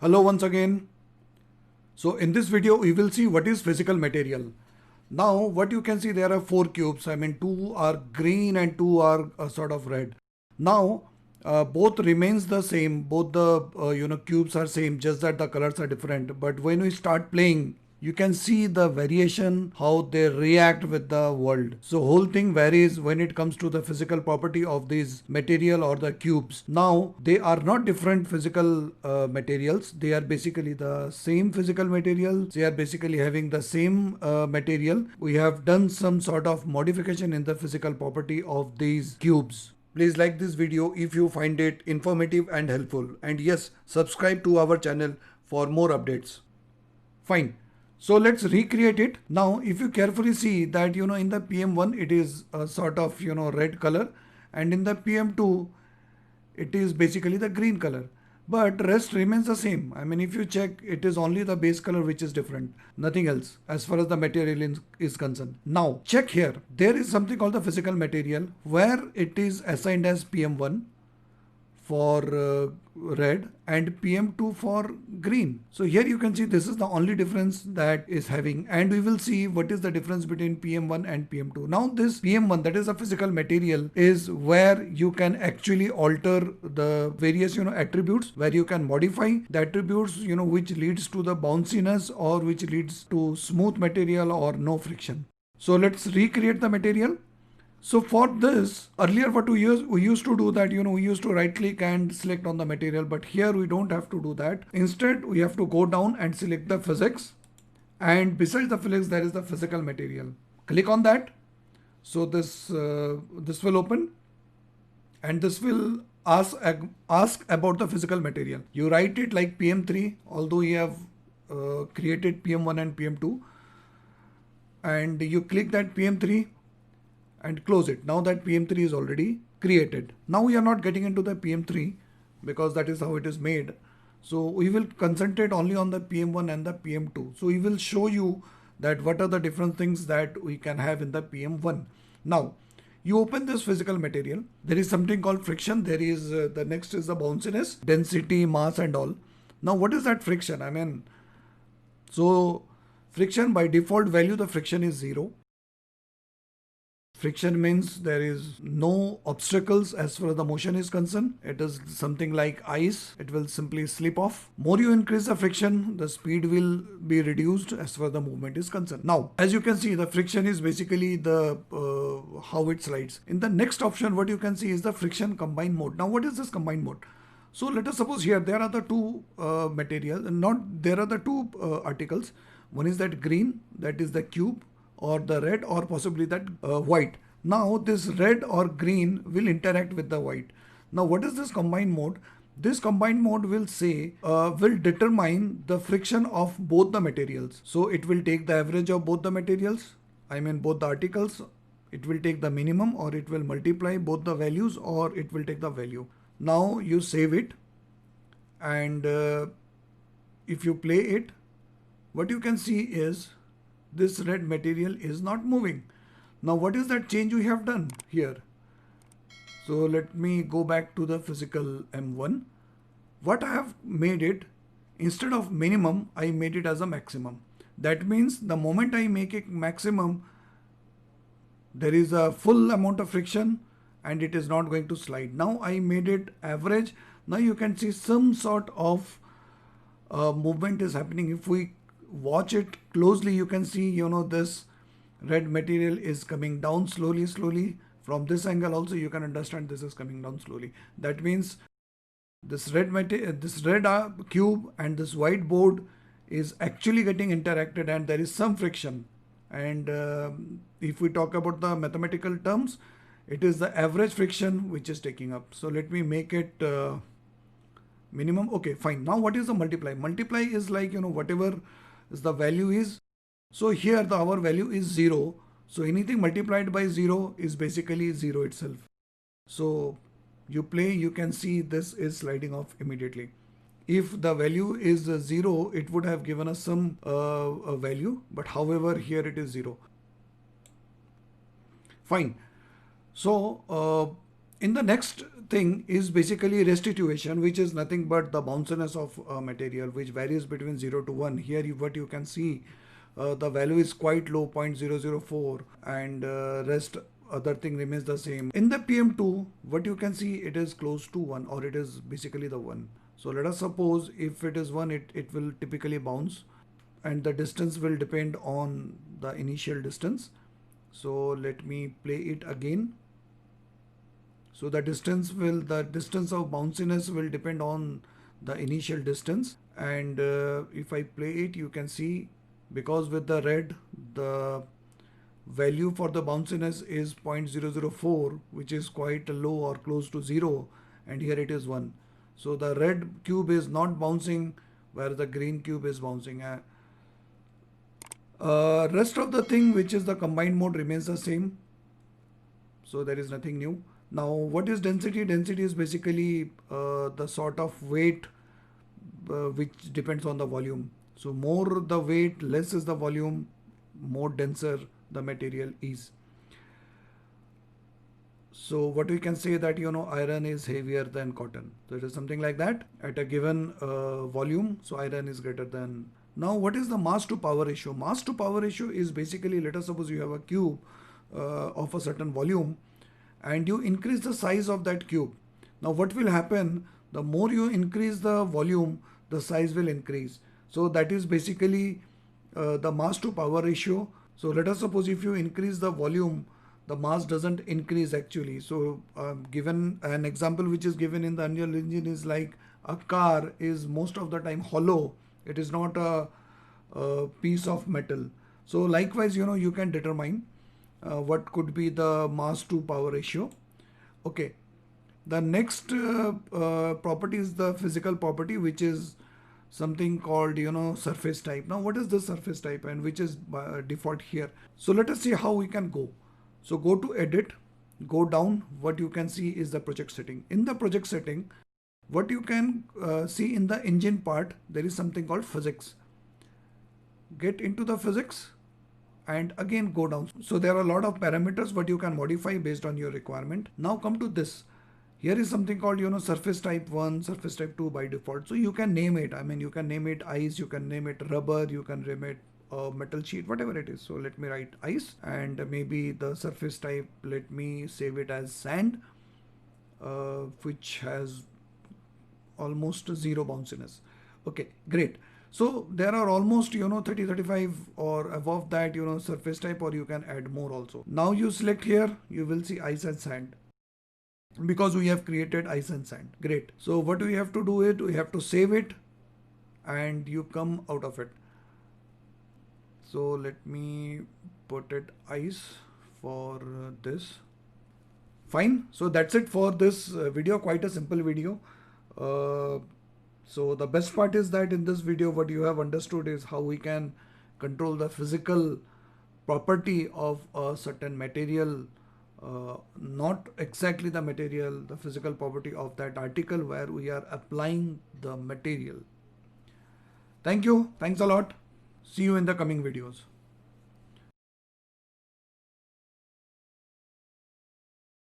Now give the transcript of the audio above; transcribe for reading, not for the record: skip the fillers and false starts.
Hello once again. So in this video we will see what is physical material. Now what you can see, there are four cubes. I mean, two are green and two are sort of red. Now both remains the same. Both the cubes are same, just that the colors are different. But when we start playing, you can see the variation, how they react with the world. So whole thing varies when it comes to the physical property of these material or the cubes. Now they are not different physical materials. They are basically the same physical material. They are basically having the same material. We have done some sort of modification in the physical property of these cubes. Please like this video if you find it informative and helpful. And yes, subscribe to our channel for more updates. Fine. So let's recreate it. Now, if you carefully see that, in the PM1, it is a sort of, red color. And in the PM2, it is basically the green color. But rest remains the same. I mean, if you check, it is only the base color which is different. Nothing else as far as the material is concerned. Now, check here. There is something called the physical material where it is assigned as PM1 for red and PM2 for green. So here you can see this is the only difference that is having, and we will see what is the difference between PM1 and PM2. Now this PM1, that is a physical material, is where you can actually alter the various attributes, where you can modify the attributes which leads to the bounciness or which leads to smooth material or no friction. So let's recreate the material. So for this, earlier what we used to do that, we used to right click and select on the material, but here we don't have to do that. Instead, we have to go down and select the physics, and besides the physics, there is the physical material. Click on that. So this will open, and this will ask about the physical material. You write it like PM3, although you have created PM1 and PM2, and you click that PM3 and close it. Now that PM3 is already created. Now we are not getting into the PM3 because that is how it is made. So we will concentrate only on the PM1 and the PM2. So we will show you that what are the different things that we can have in the PM1. Now you open this physical material. There is something called friction. There is the next is the bounciness, density, mass and all. Now what is that friction? I mean, so friction, by default value, the friction is 0. Friction means there is no obstacles as far as the motion is concerned. It is something like ice. It will simply slip off. More you increase the friction, the speed will be reduced as far as the movement is concerned. Now, as you can see, the friction is basically the how it slides. In the next option, what you can see is the friction combined mode. Now, what is this combined mode? So let us suppose here there are the two materials, there are the two articles. One is that green, that is the cube, or the red, or possibly that white. Now this red or green will interact with the white. Now what is this combined mode? This combined mode will say, will determine the friction of both the materials. So it will take the average of both the materials, I mean both the articles. It will take the minimum, or it will multiply both the values, or it will take the value. Now you save it, and if you play it, what you can see is this red material is not moving. Now what is that change we have done here? So let me go back to the physical M1. What I have made it, instead of minimum, I made it as a maximum. That means the moment I make it maximum, there is a full amount of friction and it is not going to slide. Now I made it average. Now you can see some sort of movement is happening. If we watch it closely, you can see this red material is coming down slowly. From this angle also you can understand this is coming down slowly. That means this red cube and this white board is actually getting interacted, and there is some friction. And if we talk about the mathematical terms, it is the average friction which is taking up. So let me make it minimum. Okay, fine. Now what is the multiply? Multiply is like whatever is the value is. So here our value is 0. So anything multiplied by 0 is basically 0 itself. So you play, you can see this is sliding off immediately. If the value is 0, it would have given us some value, but however here it is 0. Fine. So In the next thing is basically restitution, which is nothing but the bounciness of material, which varies between 0 to 1. Here what you can see, the value is quite low, 0.004, and rest other thing remains the same. In the PM2, what you can see, it is close to 1, or it is basically the 1. So let us suppose if it is 1, it will typically bounce, and the distance will depend on the initial distance. So let me play it again. So the distance of bounciness will depend on the initial distance, and if I play it, you can see, because with the red, the value for the bounciness is 0.004, which is quite low or close to 0, and here it is 1. So the red cube is not bouncing, where the green cube is bouncing. Rest of the thing, which is the combined mode, remains the same. So there is nothing new. Now, what is density? Density is basically the sort of weight which depends on the volume. So more the weight, less is the volume, more denser the material is. So what we can say that, iron is heavier than cotton. So it is something like that at a given volume. So iron is greater than. Now what is the mass to power ratio? Mass to power ratio is basically, let us suppose you have a cube of a certain volume, and you increase the size of that cube. Now what will happen? The more you increase the volume, the size will increase. So that is basically the mass to power ratio. So let us suppose if you increase the volume, the mass doesn't increase actually. So given an example which is given in the Unreal Engine is like a car is most of the time hollow. It is not a piece of metal. So likewise, you can determine what could be the mass to power ratio. Okay. The next property is the physical property, which is something called, surface type. Now what is the surface type, and which is default here? So let us see how we can go. So go to edit, go down. What you can see is the project setting. In the project setting, what you can see in the engine part, there is something called physics. Get into the physics and again go down. So there are a lot of parameters what you can modify based on your requirement. Now come to this. Here is something called, surface type 1, surface type 2 by default. So you can name it. I mean, you can name it ice, you can name it rubber, you can name it metal sheet, whatever it is. So let me write ice, and maybe the surface type, let me save it as sand, which has almost 0 bounciness. Okay, great. So there are almost 30, 35 or above that surface type, or you can add more also. Now you select here, you will see ice and sand, because we have created ice and sand. Great. So what we have to do is we have to save it, and you come out of it. So let me put it ice for this. Fine. So that's it for this video. Quite a simple video. So the best part is that in this video, what you have understood is how we can control the physical property of a certain material, not exactly the material, the physical property of that article where we are applying the material. Thank you. Thanks a lot. See you in the coming videos.